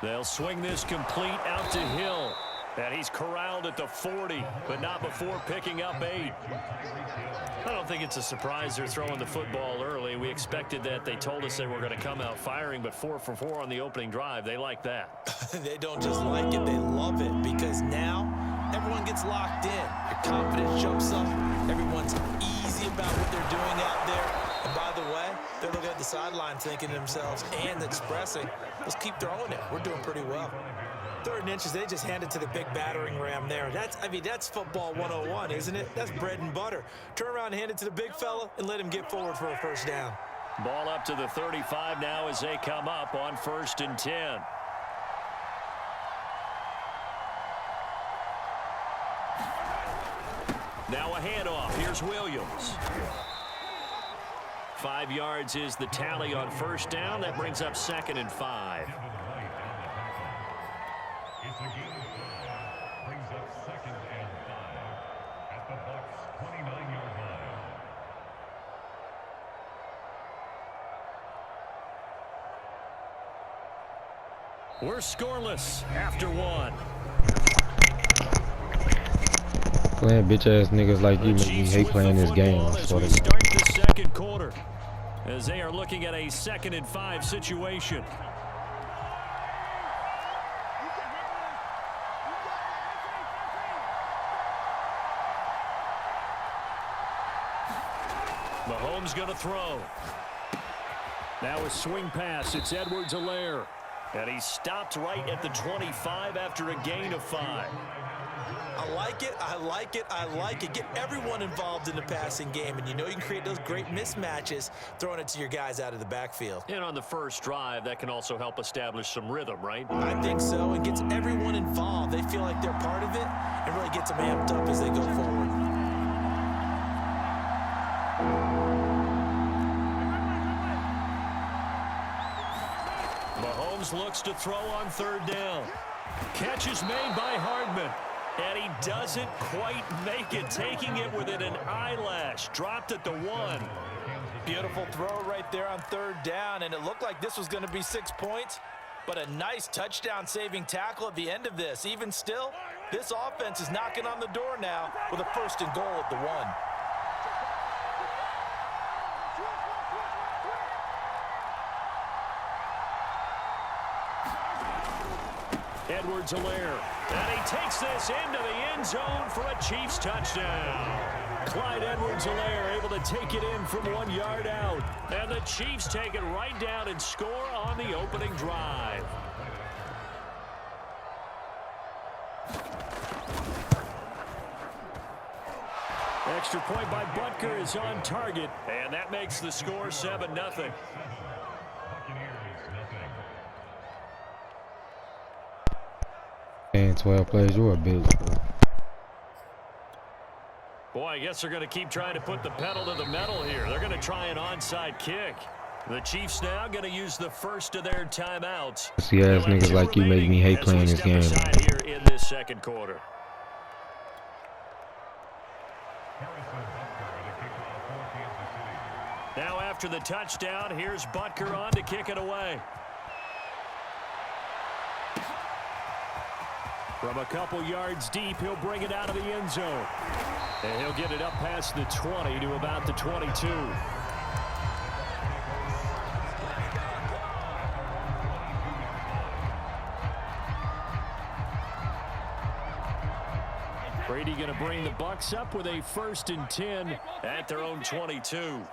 They'll swing this complete out to Hill. And he's corralled at the 40, but not before picking up 8. I don't think it's a surprise they're throwing the football early. We expected that. They told us they were going to come out firing, but 4 for 4 on the opening drive. They like that. They don't just like it, they love it, because now everyone gets locked in. Your confidence jumps up. Everyone's easy about what they're doing out there. And by the way, they're looking at the sideline thinking to themselves and expressing, let's keep throwing it. We're doing pretty well. 3rd and inches, they just handed to the big battering ram there. That's football 101, isn't it? That's bread and butter. Turn around and hand it to the big fella and let him get forward for a first down. Ball up to the 35 now as they come up on 1st and 10. Now a handoff. Here's Williams. 5 yards is the tally on 1st down. That brings up 2nd and 5. Brings up 2nd and 5 at the Bucs' 29-yard line. We're scoreless after 1. Playing bitch-ass niggas like you make me hate playing this game. As we start the 2nd quarter, as they are looking at a 2nd and 5 situation. Mahomes going to throw. Now a swing pass. It's Edwards-Helaire. And he stopped right at the 25 after a gain of 5. I like it, I like it, I like it. Get everyone involved in the passing game, and you know you can create those great mismatches throwing it to your guys out of the backfield. And on the first drive, that can also help establish some rhythm, right? I think so. It gets everyone involved. They feel like they're part of it and really gets them amped up as they go forward. Mahomes looks to throw on 3rd down. Catch is made by Hardman. And he doesn't quite make it, taking it within an eyelash. Dropped at the 1. Beautiful throw right there on 3rd down, and it looked like this was going to be 6 points, but a nice touchdown-saving tackle at the end of this. Even still, this offense is knocking on the door now with a 1st and goal at the 1. Edwards-Helaire. And he takes this into the end zone for a Chiefs touchdown. Clyde Edwards-Helaire able to take it in from 1 yard out. And the Chiefs take it right down and score on the opening drive. Extra point by Butker is on target. And that makes the score 7-0. And 12 plays, you're a bitch. Boy, I guess they're going to keep trying to put the pedal to the metal here. They're going to try an onside kick. The Chiefs now going to use the first of their timeouts. See ass niggas like you make me hate playing this game. Here in this 2nd quarter. Now after the touchdown, here's Butker on to kick it away. From a couple yards deep, he'll bring it out of the end zone. And he'll get it up past the 20 to about the 22. Brady going to bring the Bucs up with a 1st and 10 at their own 22.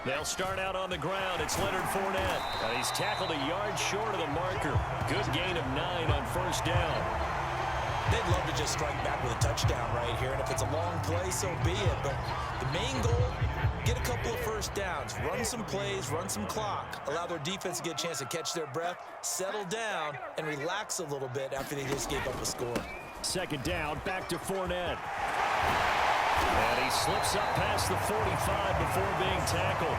They'll start out on the ground. It's Leonard Fournette. And he's tackled a yard short of the marker. Good gain of 9 on 1st down. They'd love to just strike back with a touchdown right here, and if it's a long play, so be it. But the main goal, get a couple of 1st downs, run some plays, run some clock, allow their defense to get a chance to catch their breath, settle down, and relax a little bit after they just gave up a score. 2nd down, back to Fournette. And he slips up past the 45 before being tackled.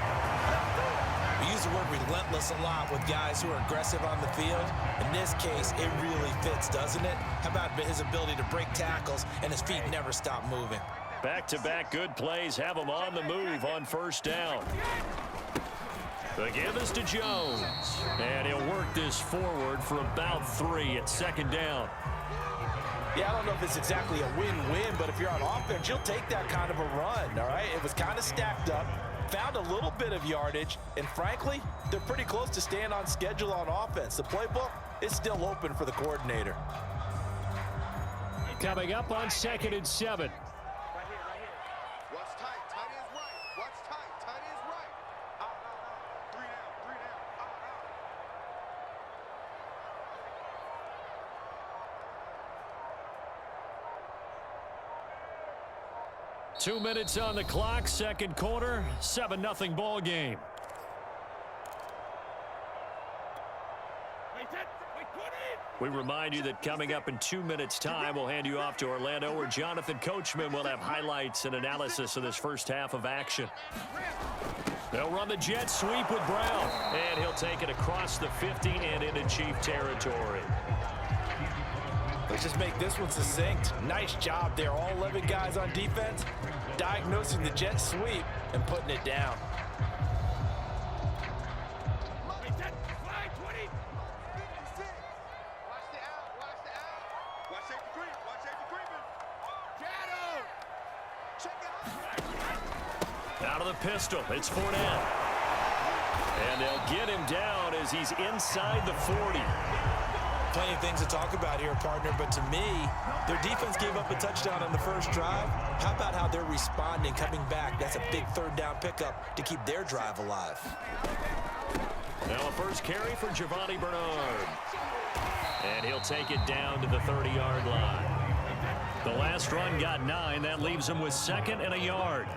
We use the word relentless a lot with guys who are aggressive on the field. In this case, it really fits, doesn't it? How about his ability to break tackles and his feet never stop moving? Back-to-back good plays have him on the move on 1st down. The give is to Jones. And he'll work this forward for about 3 at second down. Yeah, I don't know if it's exactly a win-win, but if you're on offense, you'll take that kind of a run, all right? It was kind of stacked up, found a little bit of yardage, and frankly, they're pretty close to staying on schedule on offense. The playbook is still open for the coordinator. Coming up on 2nd and 7. Watch tight. Tight ends right. Watch tight. Tight ends right. Out. 3 down. 3 down. Out. 2 minutes on the clock, second quarter, 7-0 ball game. We remind you that coming up in 2 minutes' time, we'll hand you off to Orlando, where Jonathan Coachman will have highlights and analysis of this first half of action. They'll run the jet sweep with Brown, and he'll take it across the 50 and into Chief territory. Let's just make this one succinct. Nice job there. All 11 guys on defense diagnosing the jet sweep and putting it down. Out of the pistol, it's Fournette. And they'll get him down as he's inside the 40. Plenty of things to talk about here, partner, but to me, their defense gave up a touchdown on the first drive. How about how they're responding, coming back? That's a big third down pickup to keep their drive alive. Now a first carry for Giovanni Bernard. And he'll take it down to the 30-yard line. The last run got 9. That leaves him with 2nd and a yard.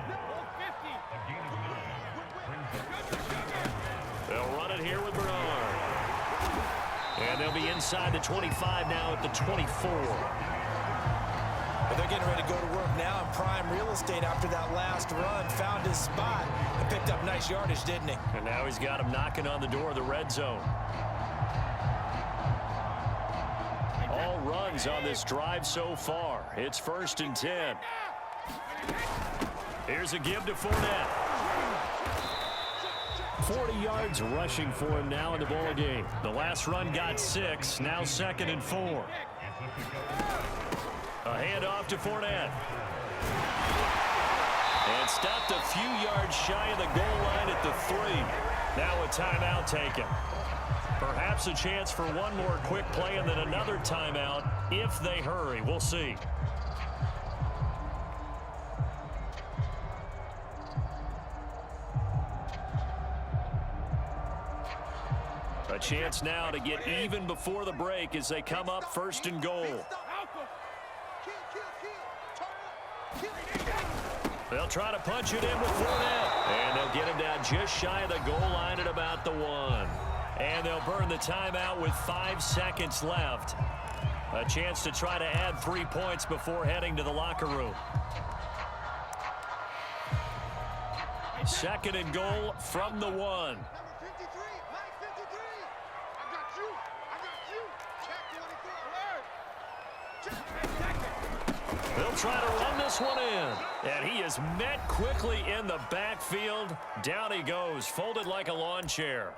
They'll run it here with Bernard. And they'll be inside the 25 now at the 24. But they're getting ready to go to work now in prime real estate after that last run. Found his spot and picked up nice yardage, didn't he? And now he's got him knocking on the door of the red zone. All runs on this drive so far. It's 1st and 10. Here's a give to Fournette. 40 yards rushing for him now in the ball game. The last run got 6. Now 2nd and 4. A handoff to Fournette. And stopped a few yards shy of the goal line at the 3. Now a timeout taken. Perhaps a chance for one more quick play and then another timeout if they hurry. We'll see. A chance now to get even before the break as they come up 1st and goal. They'll try to punch it in with Fournette. And they'll get him down just shy of the goal line at about the 1. And they'll burn the timeout with 5 seconds left. A chance to try to add 3 points before heading to the locker room. 2nd and goal from the 1. They'll try to run this one in. And he is met quickly in the backfield. Down he goes, folded like a lawn chair.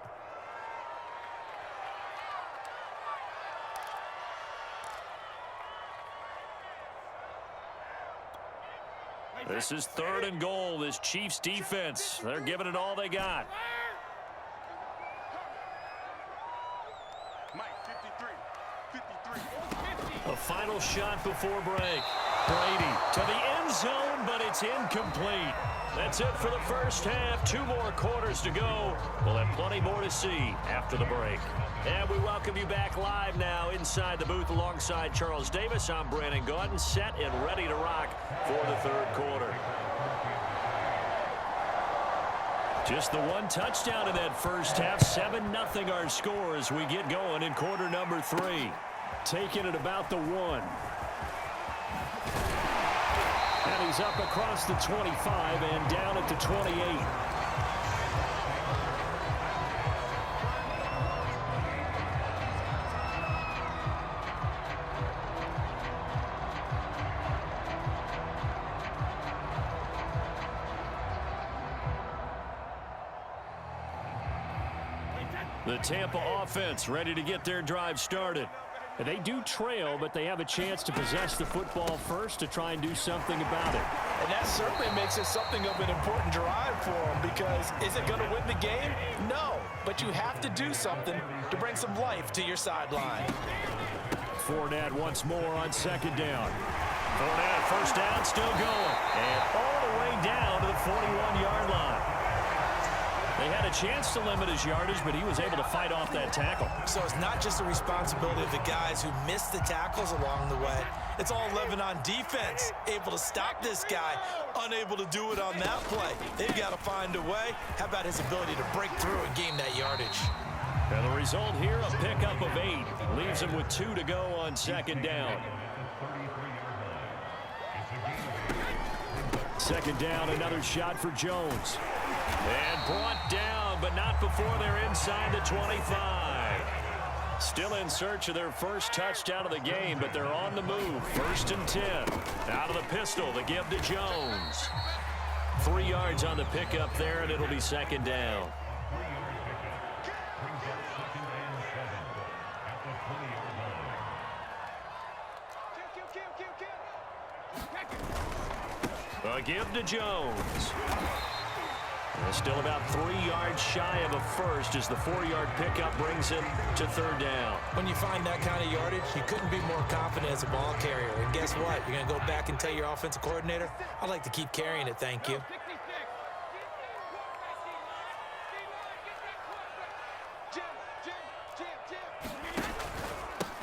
This is 3rd and goal. This Chiefs defense, they're giving it all they got. A final shot before break. Brady to the end zone, but it's incomplete. That's it for the first half. 2 more quarters to go. We'll have plenty more to see after the break. And we welcome you back live now inside the booth alongside Charles Davis. I'm Brandon Gaudin, set and ready to rock for the 3rd quarter. Just the 1 touchdown in that first half. 7-0 our score as we get going in quarter number 3. Taking it about the 1. And he's up across the 25 and down at the 28. The Tampa offense ready to get their drive started. They do trail, but they have a chance to possess the football first to try and do something about it. And that certainly makes it something of an important drive for them, because is it going to win the game? No, but you have to do something to bring some life to your sideline. Fournette once more on second down. Fournette, first down, still going. And all the way down to the 41-yard line. They had a chance to limit his yardage, but he was able to fight off that tackle. So it's not just the responsibility of the guys who missed the tackles along the way. It's all 11 on defense, able to stop this guy, unable to do it on that play. They've got to find a way. How about his ability to break through and gain that yardage? And the result here, a pickup of 8. Leaves him with 2 to go on second down. Second down, another shot for Jones. And brought down, but not before they're inside the 25. Still in search of their first touchdown of the game, but they're on the move. 1st and 10. Out of the pistol, the give to Jones. 3 yards on the pickup there, and it'll be second down. A give to Jones. Still about 3 yards shy of a first as the 4-yard pickup brings him to third down. When you find that kind of yardage, you couldn't be more confident as a ball carrier. And guess what? You're going to go back and tell your offensive coordinator, I'd like to keep carrying it, thank you.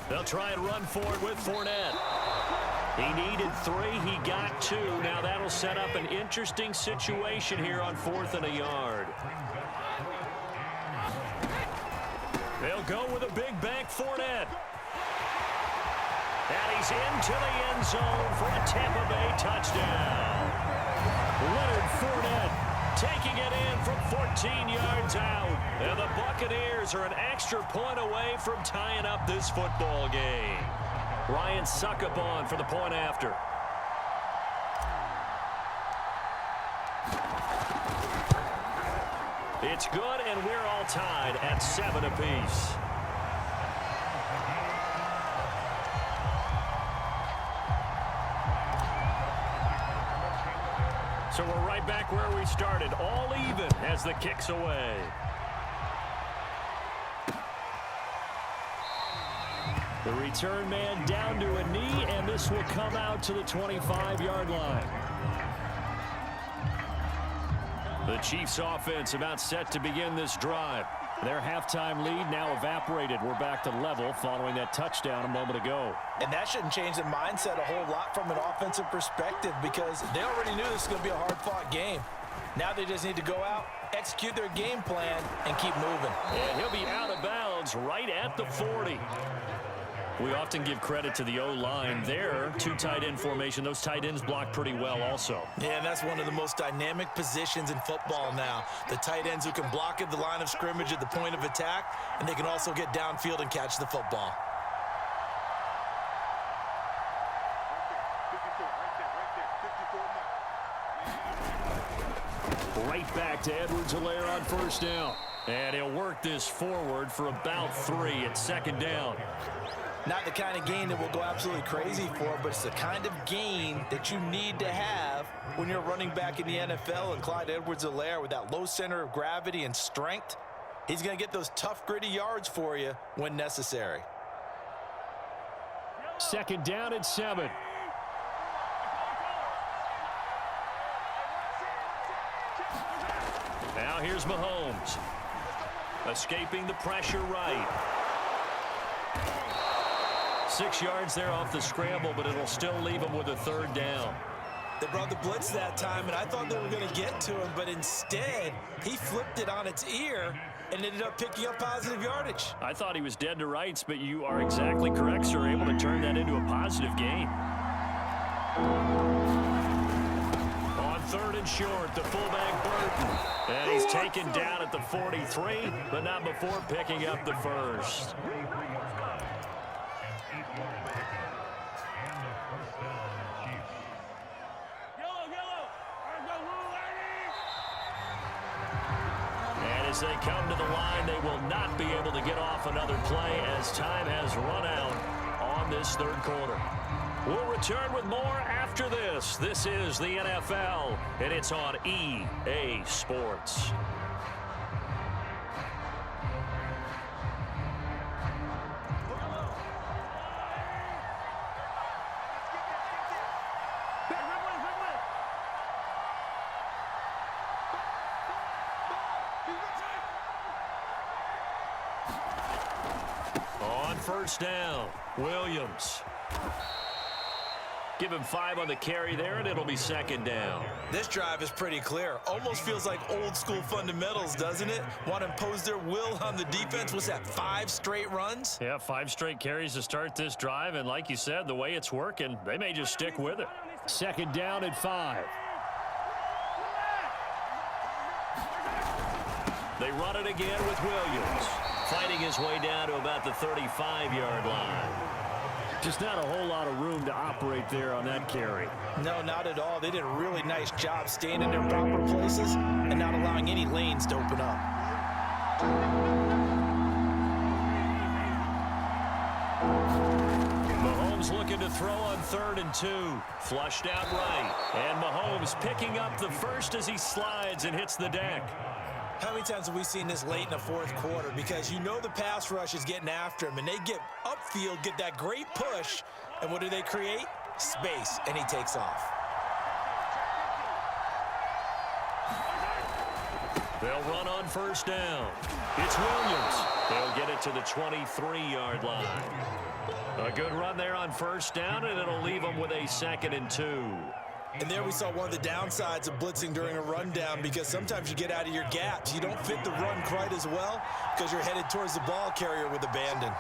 They'll try and run for it with Fournette. He needed 3. He got 2. Now that'll set up an interesting situation here on 4th and a yard. They'll go with a big bank Fournette. And he's into the end zone for a Tampa Bay touchdown. Leonard Fournette taking it in from 14 yards out. And the Buccaneers are an extra point away from tying up this football game. Ryan Succop for the point after. It's good, and we're all tied at 7 apiece. So we're right back where we started, all even as the kick's away. The return man down to a knee, and this will come out to the 25-yard line. The Chiefs offense about set to begin this drive. Their halftime lead now evaporated. We're back to level following that touchdown a moment ago. And that shouldn't change the mindset a whole lot from an offensive perspective, because they already knew this was going to be a hard-fought game. Now they just need to go out, execute their game plan, and keep moving. And he'll be out of bounds right at the 40. We often give credit to the O-line there. 2 tight end formation. Those tight ends block pretty well also. Yeah, and that's one of the most dynamic positions in football now. The tight ends who can block at the line of scrimmage at the point of attack, and they can also get downfield and catch the football. Right back to Edwards-Helaire on first down. And he'll work this forward for about 3 at second down. Not the kind of gain that we'll go absolutely crazy for, but it's the kind of gain that you need to have when you're running back in the NFL. And Clyde Edwards-Helaire, with that low center of gravity and strength, he's going to get those tough, gritty yards for you when necessary. Second down at 7. Now here's Mahomes. Escaping the pressure right. 6 yards there off the scramble, but it'll still leave him with a third down. They brought the blitz that time, and I thought they were going to get to him, but instead, he flipped it on its ear and ended up picking up positive yardage. I thought he was dead to rights, but you are exactly correct, sir. Able to turn that into a positive gain. On 3rd and short, the fullback Burton. And he's taken down at the 43, but not before picking up the first. As they come to the line, they will not be able to get off another play as time has run out on this third quarter. We'll return with more after this. This is the NFL, and it's on EA Sports. On first down, Williams. Give him 5 on the carry there, and it'll be second down. This drive is pretty clear. Almost feels like old school fundamentals, doesn't it? Want to impose their will on the defense. Was that 5 straight runs? Yeah, 5 straight carries to start this drive, and like you said, the way it's working, they may just stick with it. Second down at 5. They run it again with Williams, fighting his way down to about the 35-yard line. Just not a whole lot of room to operate there on that carry. No, not at all. They did a really nice job staying in their proper places and not allowing any lanes to open up. Mahomes looking to throw on 3rd and 2. Flushed out right. And Mahomes picking up the first as he slides and hits the deck. How many times have we seen this late in the fourth quarter? Because you know the pass rush is getting after him, and they get upfield, get that great push, and what do they create? Space, and he takes off. They'll run on first down. It's Williams. They'll get it to the 23-yard line. A good run there on first down, and it'll leave them with a 2nd and 2. And there we saw one of the downsides of blitzing during a rundown, because sometimes you get out of your gaps. You don't fit the run quite as well because you're headed towards the ball carrier with abandon.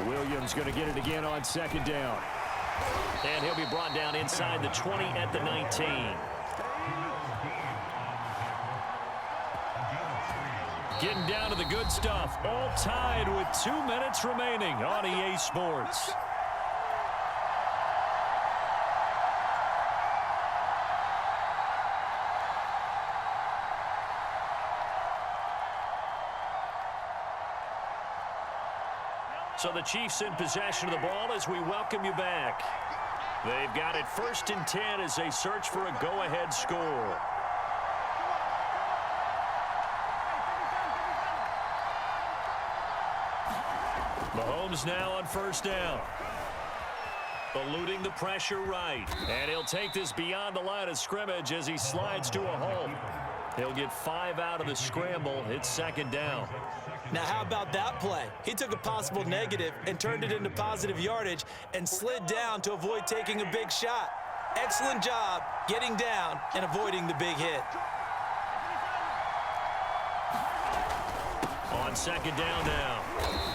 Williams going to get it again on second down. And he'll be brought down inside the 20 at the 19. Getting down to the good stuff. All tied with 2 minutes remaining on EA Sports. So the Chiefs in possession of the ball as we welcome you back. They've got it 1st and 10 as they search for a go-ahead score. Mahomes now on first down. Eluding the pressure right. And he'll take this beyond the line of scrimmage as he slides to a hole. He'll get 5 out of the scramble. It's second down. Now, how about that play? He took a possible negative and turned it into positive yardage and slid down to avoid taking a big shot. Excellent job getting down and avoiding the big hit. On second down now,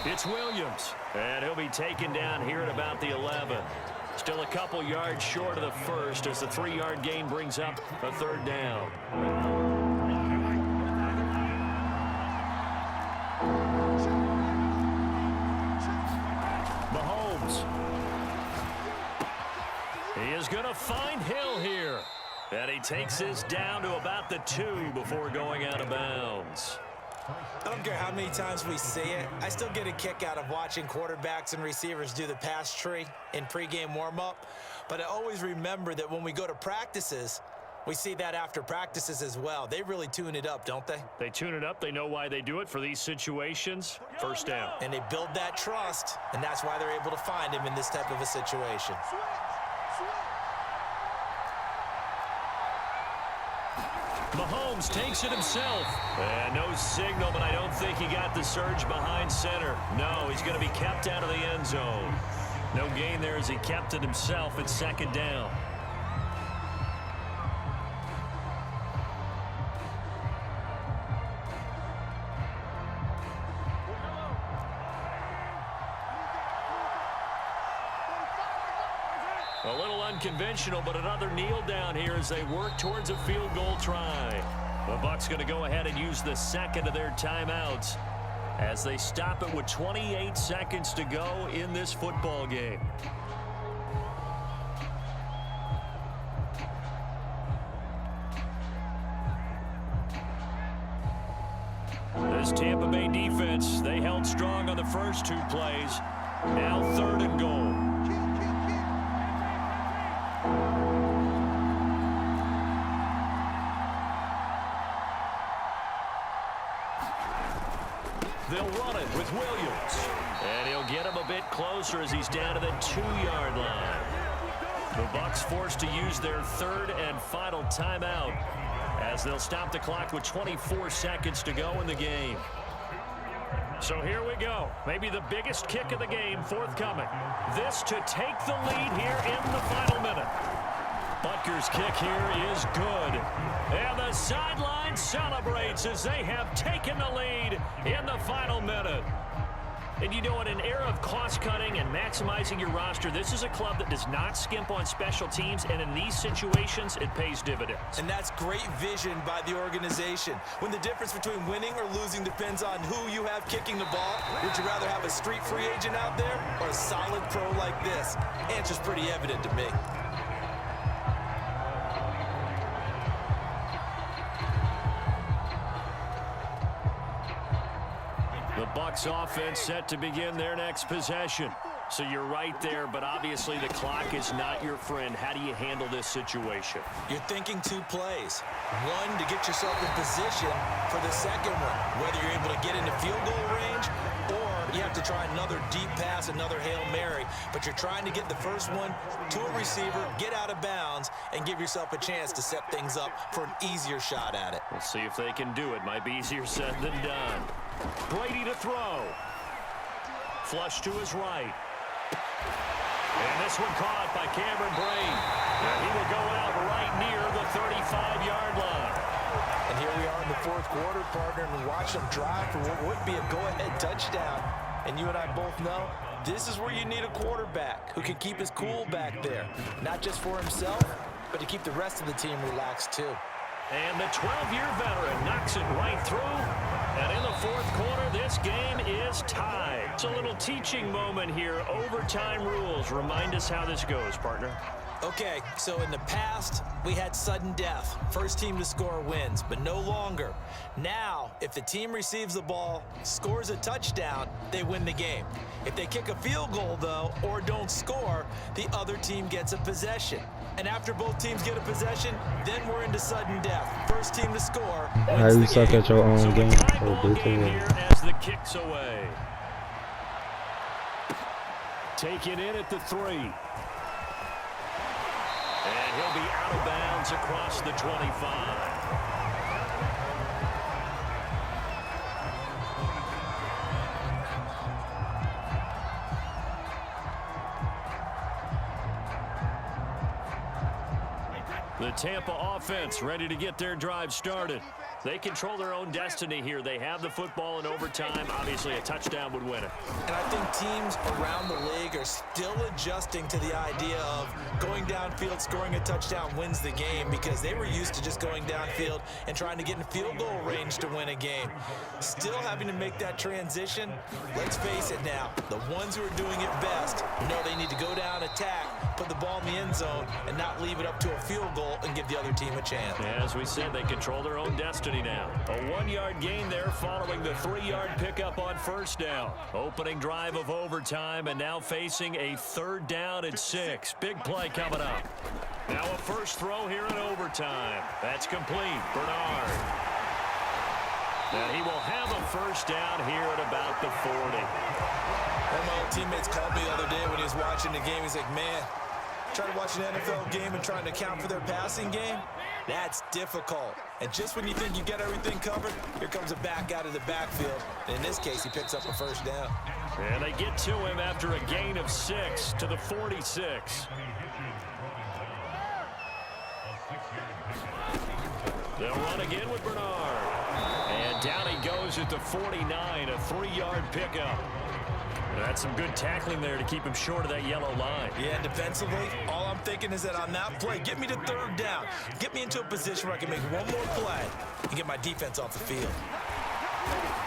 it's Williams. And he'll be taken down here at about the 11. Still a couple yards short of the first as the 3-yard gain brings up a 3rd down. Mahomes. He is going to find Hill here. And he takes this down to about the 2 before going out of bounds. I don't care how many times we see it. I still get a kick out of watching quarterbacks and receivers do the pass tree in pregame warm-up. But I always remember that when we go to practices, we see that after practices as well. They really tune it up, don't they? They tune it up. They know why they do it for these situations. First down. And they build that trust, and that's why they're able to find him in this type of a situation. Mahomes takes it himself. And no signal, but I don't think he got the surge behind center. No, he's going to be kept out of the end zone. No gain there as he kept it himself at second down. A little unconventional, but another kneel down here as they work towards a field goal try. The Bucs going to go ahead and use the second of their timeouts as they stop it with 28 seconds to go in this football game. This Tampa Bay defense, they held strong on the first 2 plays. Now 3rd and goal. They'll run it with Williams. And he'll get him a bit closer as he's down to the 2-yard line. The Bucs forced to use their 3rd and final timeout as they'll stop the clock with 24 seconds to go in the game. So here we go. Maybe the biggest kick of the game forthcoming. This to take the lead here in the final minute. Butker's kick here is good. And the sideline celebrates as they have taken the lead in the final minute. And you know, in an era of cost-cutting and maximizing your roster, this is a club that does not skimp on special teams, and in these situations, it pays dividends. And that's great vision by the organization. When the difference between winning or losing depends on who you have kicking the ball, would you rather have a street free agent out there or a solid pro like this? Answer's pretty evident to me. The Bucs offense set to begin their next possession. So you're right there, but obviously the clock is not your friend. How do you handle this situation? You're thinking 2 plays. One, to get yourself in position for the second one, whether you're able to get into field goal range or you have to try another deep pass, another Hail Mary. But you're trying to get the first one to a receiver, get out of bounds, and give yourself a chance to set things up for an easier shot at it. We'll see if they can do it. Might be easier said than done. Brady to throw. Flush to his right. And this one caught by Cameron Brate. And he will go out right near the 35-yard line. And here we are in the 4th quarter, partner, and watch them drive for what would be a go-ahead touchdown. And you and I both know this is where you need a quarterback who can keep his cool back there. Not just for himself, but to keep the rest of the team relaxed too. And the 12-year veteran knocks it right through. And in the 4th quarter, this game is tied. It's a little teaching moment here. Overtime rules. Remind us how this goes, partner. Okay, so in the past, we had sudden death. First team to score wins, but no longer. Now, if the team receives the ball, scores a touchdown, they win the game. If they kick a field goal, though, or don't score, the other team gets a possession. And after both teams get a possession, then we're into sudden death. First team to score How wins you the suck game. at your own So game? a tie Oh, ball bitch, game yeah. here as the kick's away. Taken in at the 3. And he'll be out of bounds across the 25. The Tampa offense ready to get their drive started. They control their own destiny here. They have the football in overtime. Obviously, a touchdown would win it. And I think teams around the league are still adjusting to the idea of going downfield, scoring a touchdown wins the game, because they were used to just going downfield and trying to get in field goal range to win a game. Still having to make that transition. Let's face it now, the ones who are doing it best know they need to go down, attack, put the ball in the end zone, and not leave it up to a field goal and give the other team a chance. As we said, they control their own destiny now. A 1-yard gain there following the 3-yard pickup on first down. Opening drive of overtime, and now facing a 3rd down and 6. Big play coming up. Now a first throw here in overtime. That's complete. Bernard. And he will have a first down here at about the 40. One of my old teammates called me the other day when he was watching the game. He's like, man, trying to watch an NFL game and trying to account for their passing game, that's difficult. And just when you think you get everything covered, here comes a back out of the backfield. And in this case, he picks up a first down. And they get to him after a gain of 6 to the 46. They'll run again with Bernard. And down he goes at the 49, a 3-yard pickup. That's some good tackling there to keep him short of that yellow line. Yeah, and defensively, all I'm thinking is that on that play, get me to 3rd down. Get me into a position where I can make one more play and get my defense off the field.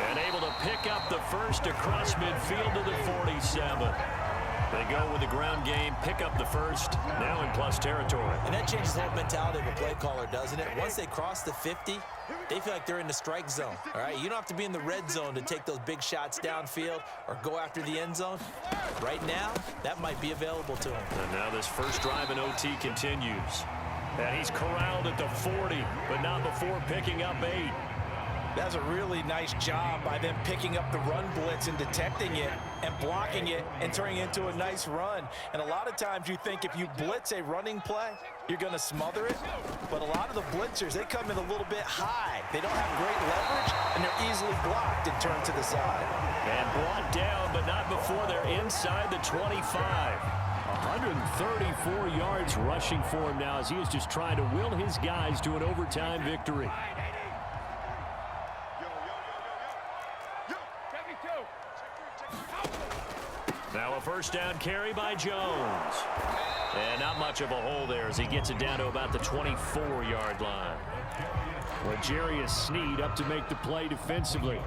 And able to pick up the first across midfield to the 47. They go with the ground game, pick up the first, now in plus territory. And that changes the whole mentality of a play caller, doesn't it? Once they cross the 50, they feel like they're in the strike zone, all right? You don't have to be in the red zone to take those big shots downfield or go after the end zone. Right now, that might be available to him. And now this first drive in OT continues. And he's corralled at the 40, but not before picking up 8. That's a really nice job by them picking up the run blitz and detecting it and blocking it and turning it into a nice run. And a lot of times you think if you blitz a running play, you're going to smother it. But a lot of the blitzers, they come in a little bit high. They don't have great leverage, and they're easily blocked and turned to the side. And brought down, but not before they're inside the 25. 134 yards rushing for him now as he is just trying to will his guys to an overtime victory. Now a first down carry by Jones. And not much of a hole there as he gets it down to about the 24-yard line. L'Jarius Sneed up to make the play defensively.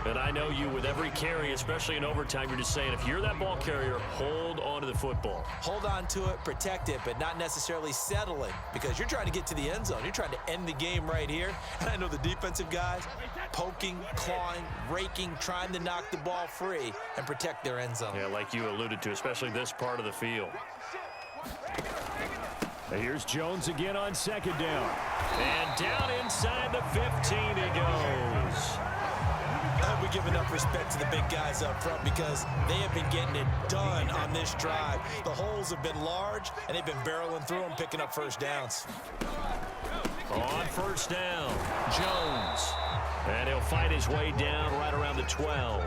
And I know you, with every carry, especially in overtime, you're just saying, if you're that ball carrier, hold on to the football. Hold on to it, protect it, but not necessarily settling, because you're trying to get to the end zone. You're trying to end the game right here. And I know the defensive guys poking, clawing, raking, trying to knock the ball free and protect their end zone. Yeah, like you alluded to, especially this part of the field. Here's Jones again on second down. And down inside the 15 he goes. I hope we give enough respect to the big guys up front because they have been getting it done on this drive. The holes have been large, and they've been barreling through them, picking up first downs. On first down, Jones. And he'll fight his way down right around the 12.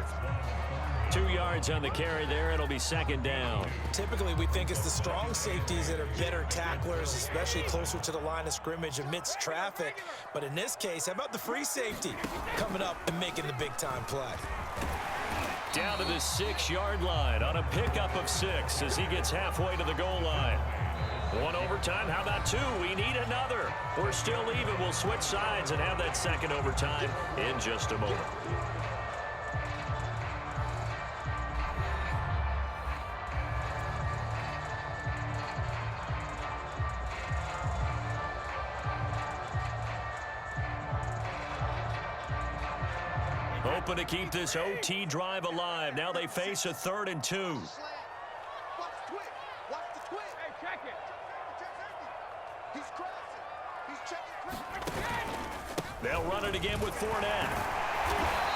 2 yards on the carry there. It'll be second down. Typically, we think it's the strong safeties that are better tacklers, especially closer to the line of scrimmage amidst traffic. But in this case, how about the free safety coming up and making the big-time play? Down to the 6-yard line on a pickup of 6 as he gets halfway to the goal line. One overtime. How about 2? We need another. We're still even. We'll switch sides and have that second overtime in just a moment. Hoping to keep this OT drive alive. Now they face a 3rd and 2. Watch the twitch. Watch the twitch. Hey, check it. He's crossing. He's checking. They'll run it again with Fournette.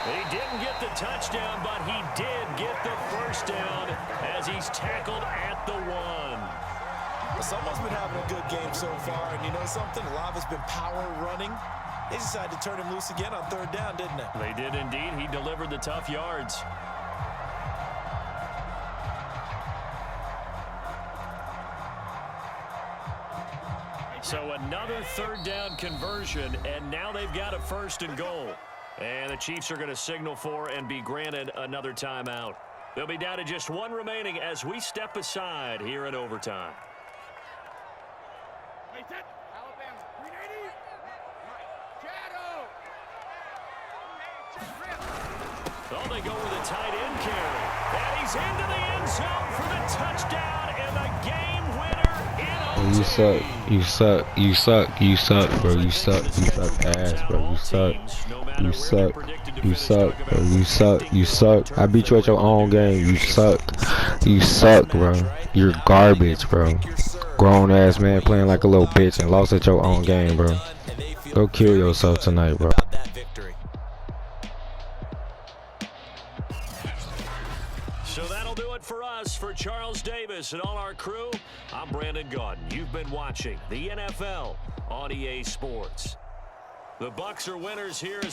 He didn't get the touchdown, but he did get the first down as he's tackled at the 1. Someone's been having a good game so far, and you know something? A lot of it's been power running. They decided to turn him loose again on 3rd down, didn't they? They did indeed. He delivered the tough yards. So another 3rd down conversion, and now they've got a 1st and goal. And the Chiefs are going to signal for and be granted another timeout. They'll be down to just 1 remaining as we step aside here in overtime. Oh, they go with a tight end carry. And he's into the end zone for the touchdown and the game winner in OT. You suck. You suck. You suck. You suck, bro. You suck. You suck ass, bro. You suck. You suck. You suck, bro. You suck. You suck. I beat you at your own game. You suck. You suck, bro. You're garbage, bro. Grown ass man playing like a little bitch and lost at your own game, bro. Go kill yourself tonight, bro. So that'll do it for us. For Charles Davis and all our crew, I'm Brandon Gaudin. You've been watching the NFL on EA Sports. The Bucs are winners here.